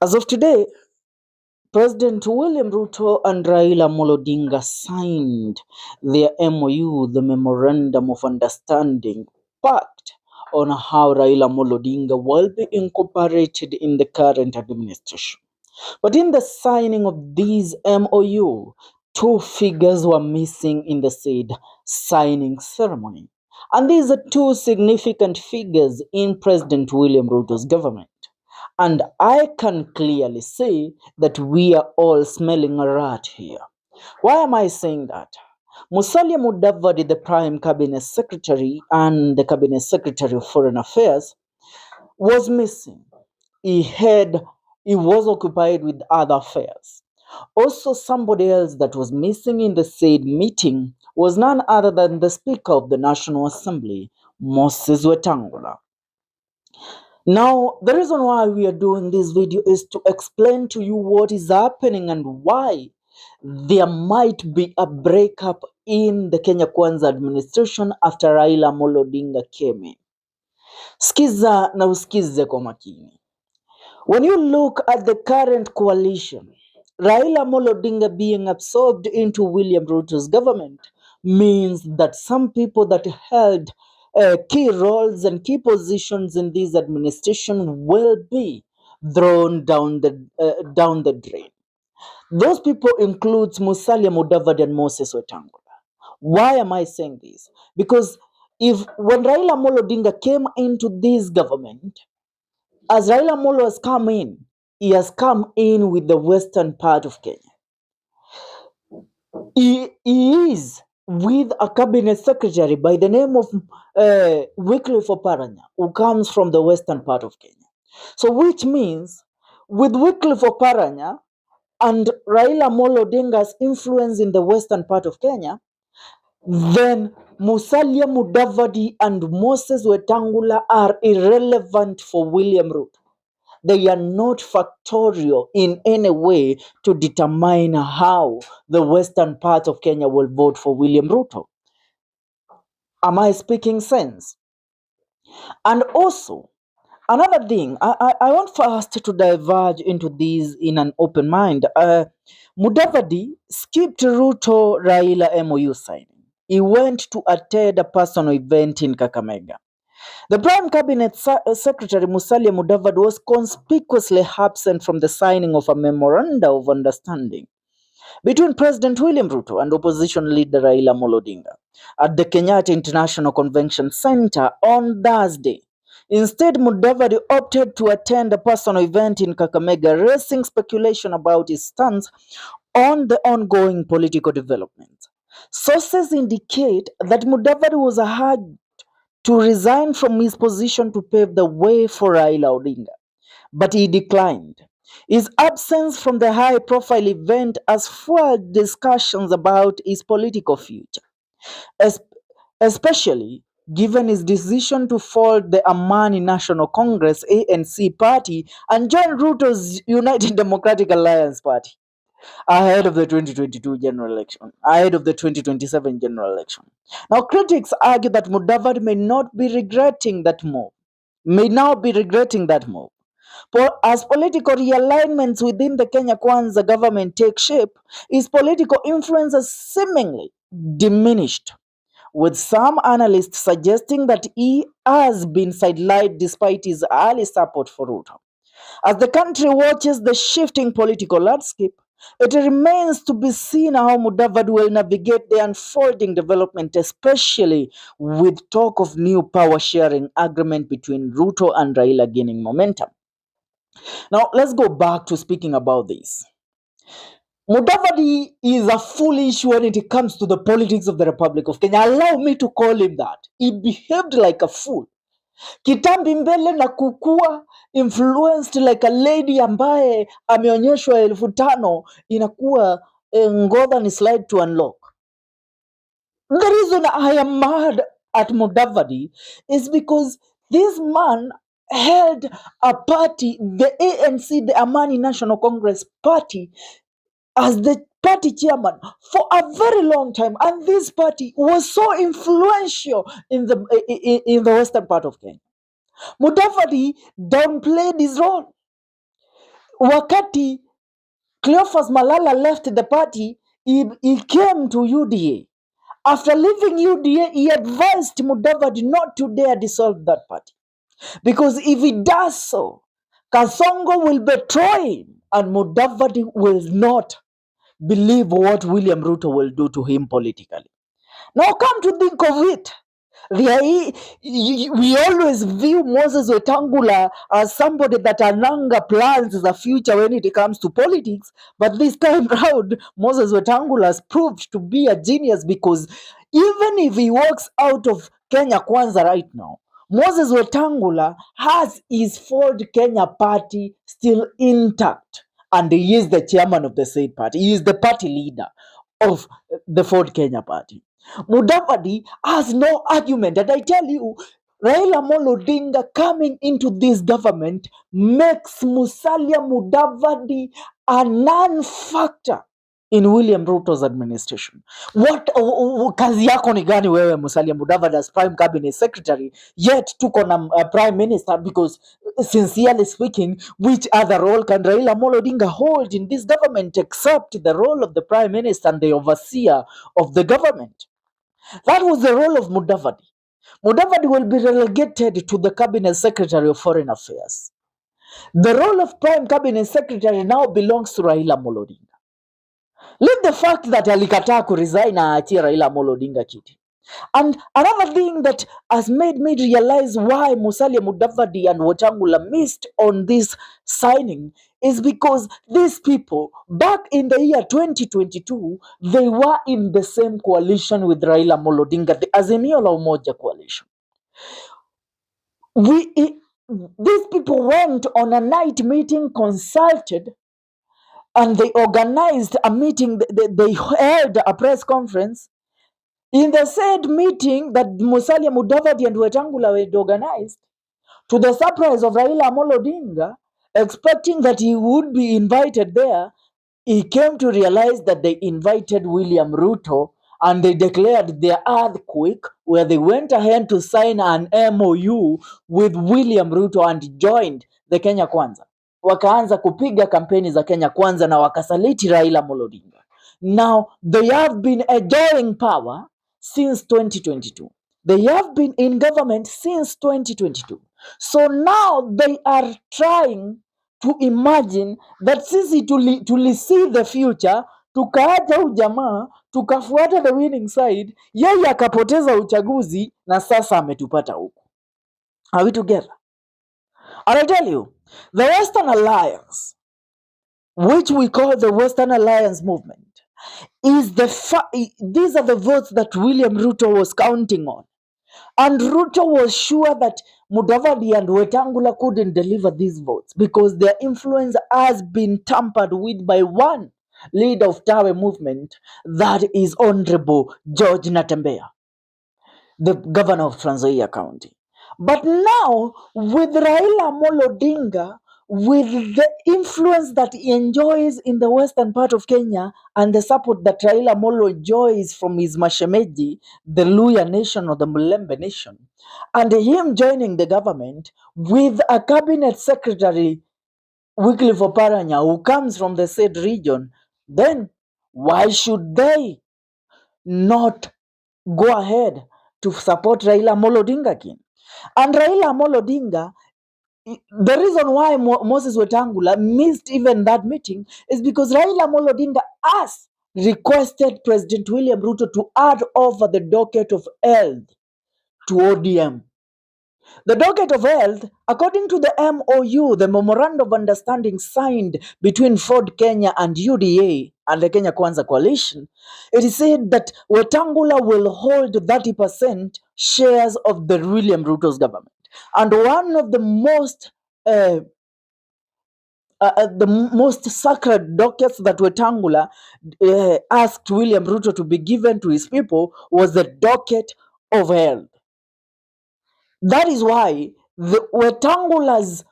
As of today, President William Ruto and Raila Odinga signed their MOU, the Memorandum of Understanding pact on how Raila Odinga will be incorporated in the current administration. But in the signing of these MOU, two figures were missing in the said signing ceremony. And these are two significant figures in President William Ruto's government. And I can clearly see that we are all smelling a rat here. Why am I saying that? Musalia Mudavadi, the Prime Cabinet Secretary and the Cabinet Secretary of Foreign Affairs, was missing. He was occupied with other affairs. Also, somebody else that was missing in the said meeting was none other than the Speaker of the National Assembly, Moses Wetangula. Now, the reason why we are doing this video is to explain to you what is happening and why there might be a breakup in the Kenya Kwanza administration after Raila Odinga came in. Skiza na usikize kwa makini. When you look at the current coalition, Raila Odinga being absorbed into William Ruto's government means that some people that held key roles and key positions in this administration will be thrown down the drain. Those people includes Musalia Mudavadi and Moses Wetangula. Why am I saying this? Because when Raila Odinga came into this government, as Raila Amolo has come in, he has come in with the western part of Kenya. He is with a cabinet secretary by the name of Wycliffe Oparanya, who comes from the western part of Kenya. So which means with Wycliffe Oparanya and Raila Amolo Odinga's influence in the western part of Kenya, then Musalia Mudavadi and Moses Wetangula are irrelevant for William Ruto. They are not factorial in any way to determine how the western part of Kenya will vote for William Ruto. Am I speaking sense? And also, another thing, I want first to diverge into these in an open mind. Mudavadi skipped Ruto-Raila MOU signing. He went to attend a personal event in Kakamega. The Prime Cabinet Secretary Musalia Mudavadi was conspicuously absent from the signing of a memorandum of understanding between President William Ruto and opposition leader Raila Odinga at the Kenyatta International Convention Center on Thursday. Instead, Mudavadi opted to attend a personal event in Kakamega, raising speculation about his stance on the ongoing political developments. Sources indicate that Mudavadi was urged to resign from his position to pave the way for Raila Odinga, but he declined. His absence from the high-profile event has fueled discussions about his political future, especially given his decision to fold the Amani National Congress ANC party and join Ruto's United Democratic Alliance party ahead of the 2022 general election, ahead of the 2027 general election. Now, critics argue that Mudavadi may now be regretting that move. As political realignments within the Kenya Kwanza government take shape, his political influence has seemingly diminished, with some analysts suggesting that he has been sidelined despite his early support for Ruto. As the country watches the shifting political landscape, it remains to be seen how Mudavadi will navigate the unfolding development, especially with talk of new power sharing agreement between Ruto and Raila gaining momentum. Now, let's go back to speaking about this. Mudavadi is a foolish when it comes to the politics of the Republic of Kenya. Allow me to call him that. He behaved like a fool. Kitambi mbele na kukua influenced like a lady ambaye ameonyeshwa 5,000 inakuwa ngodha ni slide to unlock. The reason I am mad at Mudavadi is because this man held a party, the ANC, the Amani National Congress party, as the party chairman for a very long time, and this party was so influential in the western part of Kenya. Mudavadi downplayed his role. wakati Cleophas Malala left the party, he came to UDA. After leaving UDA, he advised Mudavadi not to dare dissolve that party. Because if he does so, Kasongo will betray him and Mudavadi will not believe what William Ruto will do to him politically. Now come to think of it, we always view Moses Wetangula as somebody that Ananga plans the future when it comes to politics, but this time round, Moses Wetangula has proved to be a genius, because even if he walks out of Kenya Kwanza right now, Moses Wetangula has his Ford Kenya party still intact, and he is the chairman of the said party. He is the party leader of the Ford Kenya party. Mudavadi has no argument. And I tell you, Raila Amolo Odinga coming into this government makes Musalia Mudavadi a non-factor in William Ruto's administration. What kazi yako ni gani wewe Musalia Mudavadi as prime cabinet secretary, yet tuko na prime minister? Because sincerely speaking, which other role can Raila Amolo Odinga hold in this government except the role of the prime minister and the overseer of the government? That was the role of Mudavadi. Mudavadi will be relegated to the cabinet secretary of foreign affairs. The role of prime cabinet secretary now belongs to Raila Amolo Odinga. Let the fact that alikataa kuresign na aachie Raila Amolo Odinga kiti. And another thing that has made me realize why Musalia Mudavadi and Wetangula missed on this signing is because these people, back in the year 2022, they were in the same coalition with Raila Amolo Odinga, the Azimio la Umoja coalition. These people went on a night meeting, consulted, and they organized a meeting. They held a press conference. In the said meeting that Musalia Mudavadi and Wetangula had organized, to the surprise of Raila Amolo Odinga, expecting that he would be invited there, he came to realize that they invited William Ruto, and they declared their earthquake, where they went ahead to sign an MOU with William Ruto and joined the Kenya Kwanza. Wakaanza kupiga kampeni za Kenya Kwanza na wakasaliti Raila Amolo Odinga. Now they have been enjoying power since 2022. They have been in government since 2022. So now they are trying to imagine that sisi see the future, tukaacha ujamaa, tukafuata the winning side, yeye akapoteza uchaguzi na sasa ametupata huku. Are we together? And I tell you, the Western Alliance, which we call the Western Alliance movement, is these are the votes that William Ruto was counting on. And Ruto was sure that Mudavadi and Wetangula couldn't deliver these votes because their influence has been tampered with by one leader of Tawe movement, that is Honorable George Natembeya, the governor of Trans Nzoia County. But now, with Raila Amolo Odinga, with the influence that he enjoys in the western part of Kenya and the support that Raila Amolo enjoys from his Mashemeji, the Luya nation or the Mulembe nation, and him joining the government with a cabinet secretary, Wycliffe Oparanya, who comes from the said region, then why should they not go ahead to support Raila Amolo Odinga again? And Raila Amolo Odinga, the reason why Moses Wetangula missed even that meeting is because Raila Amolo Odinga has requested President William Ruto to add over the docket of health to ODM. The docket of health, according to the MOU, the Memorandum of Understanding signed between Ford Kenya and UDA and the Kenya Kwanza coalition, it is said that Wetangula will hold 30% shares of the William Ruto's government. And one of the most sacred dockets that Wetangula asked William Ruto to be given to his people was the docket of health. That is why the Wetangula's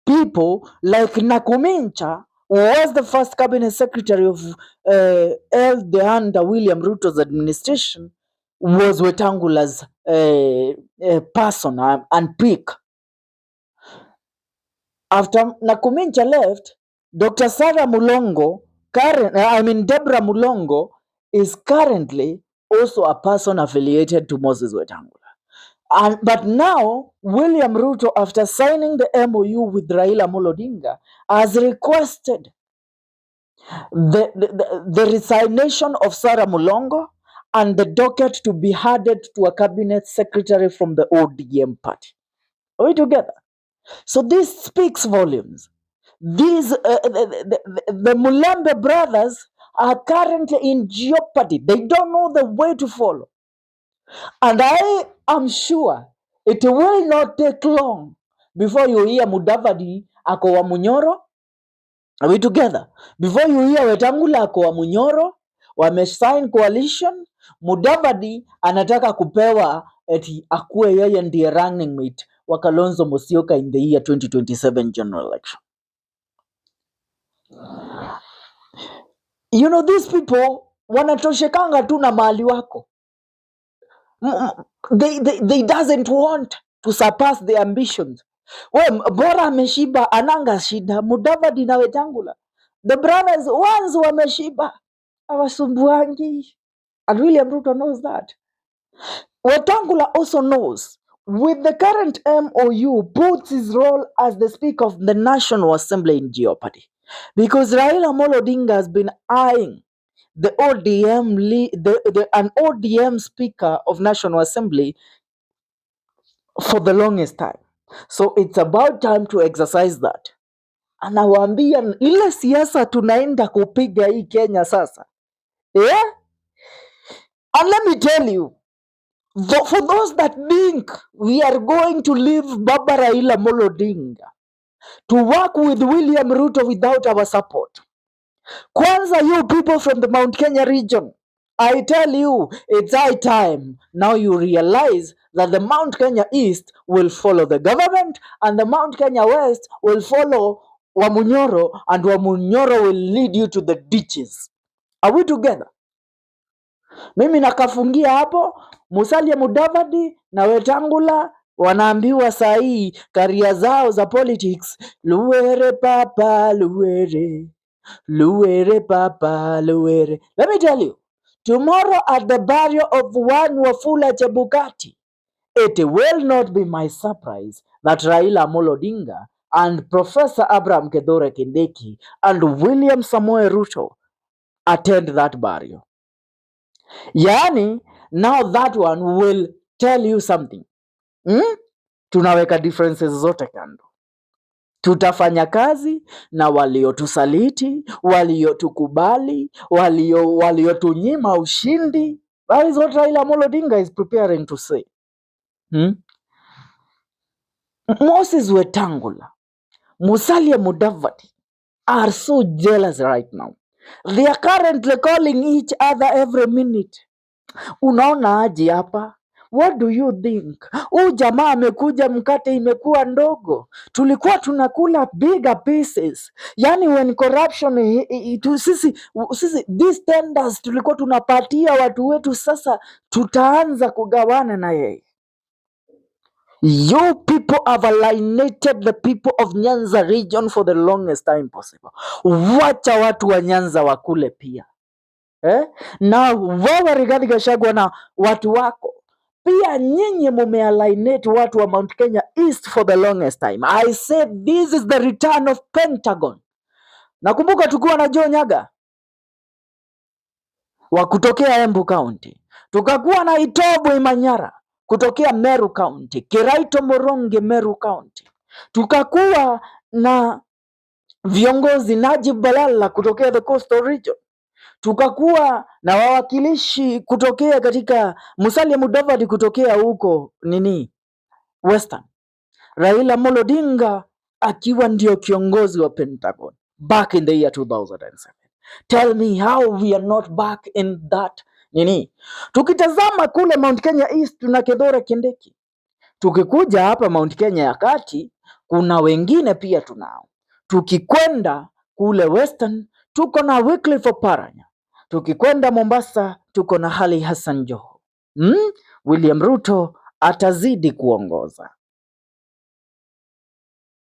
people, like Nakumincha, who was the first cabinet secretary of health under William Ruto's administration, was Wetangula's person and pick. After Nakumincha left, Dr. Sarah Mulongo, Deborah Mulongo, is currently also a person affiliated to Moses Wetangula. But now, William Ruto, after signing the MOU with Raila Odinga, has requested the resignation of Sarah Mulongo and the docket to be handed to a cabinet secretary from the ODM party. Are we together? So this speaks volumes. These the Mulembe brothers are currently in jeopardy. They don't know the way to follow. And I am sure it will not take long before you hear Mudavadi ako wa Munyoro. Are we together? Before you hear Wetangula ako wa Munyoro, wamesign coalition. Mudavadi anataka kupewa eti akuwe yeye ndiye running mate wa Kalonzo Musyoka in the year 2027 general election. You know, these people wanatoshekanga tu na mali wako. They doesn't want to surpass their ambitions. Bora ameshiba ananga shida. Mudavadi na Wetangula, the brothers once wameshiba awasumbuangi, and William Ruto knows that. Wetangula also knows with the current MOU puts his role as the Speaker of the National Assembly in jeopardy, because Raila Odinga has been eyeing the ODM an ODM Speaker of National Assembly for the longest time. So it's about time to exercise that. Anawaambia ile siasa tunaenda kupiga hii Kenya sasa. Yeah? And let me tell you, for those that think we are going to leave Baba Raila Odinga to work with William Ruto without our support, Kwanza, you people from the Mount Kenya region, I tell you, it's high time now you realize that the Mount Kenya East will follow the government and the Mount Kenya West will follow Wamunyoro, and Wamunyoro will lead you to the ditches. Are we together? Mimi nakafungia hapo. Musalia Mudavadi na Wetangula wanaambiwa saa hii karia zao za politics, luwere papa luwere. Luwere papa, luwere. Let me tell you, tomorrow at the burial of one Wafula Chebukati, it will not be my surprise that Raila Odinga and Professor Abraham Kedore Kindiki and William Samoei Ruto attend that burial. Yani, now that one will tell you something. Tunaweka differences zote kando. Tutafanya kazi na waliotusaliti, waliotukubali, waliotunyima ushindi. That is what Raila Odinga is preparing to say. Moses Wetangula, Musalia Mudavadi are so jealous right now. They are currently calling each other every minute. Unaona aje hapa? What do you think? Jamaa amekuja, mkate imekuwa ndogo. Tulikuwa tunakula bigger pieces. Yani when corruption sisi these tenders tulikuwa tunapatia watu wetu, sasa tutaanza kugawana na yeye. You people have alienated the people of Nyanza region for the longest time possible. Wacha watu wa Nyanza wakule pia. Na wewe Rigathi Gachagua na watu wako pia, nyinyi mumealienate watu wa Mount Kenya East for the longest time. I said this is the return of Pentagon. Nakumbuka tukiwa na Joe Nyaga wa kutokea Embu County, tukakuwa na Itobo Imanyara kutokea Meru County, Kiraito Moronge Meru County, tukakuwa na viongozi Najib Balala kutokea the Coastal Region, tukakuwa na wawakilishi kutokea katika Musalia Mudavadi kutokea huko Western, Raila Odinga akiwa ndio kiongozi wa Pentagon back in the year 2007. Tell me how we are not back in that Tukitazama kule Mount Kenya East tuna Kedore Kindiki. Tukikuja hapa Mount Kenya ya Kati kuna wengine pia tunao. Tukikwenda kule Western tuko na Wycliffe Oparanya. Tukikwenda Mombasa tuko na Ali Hassan Joho. William Ruto atazidi kuongoza.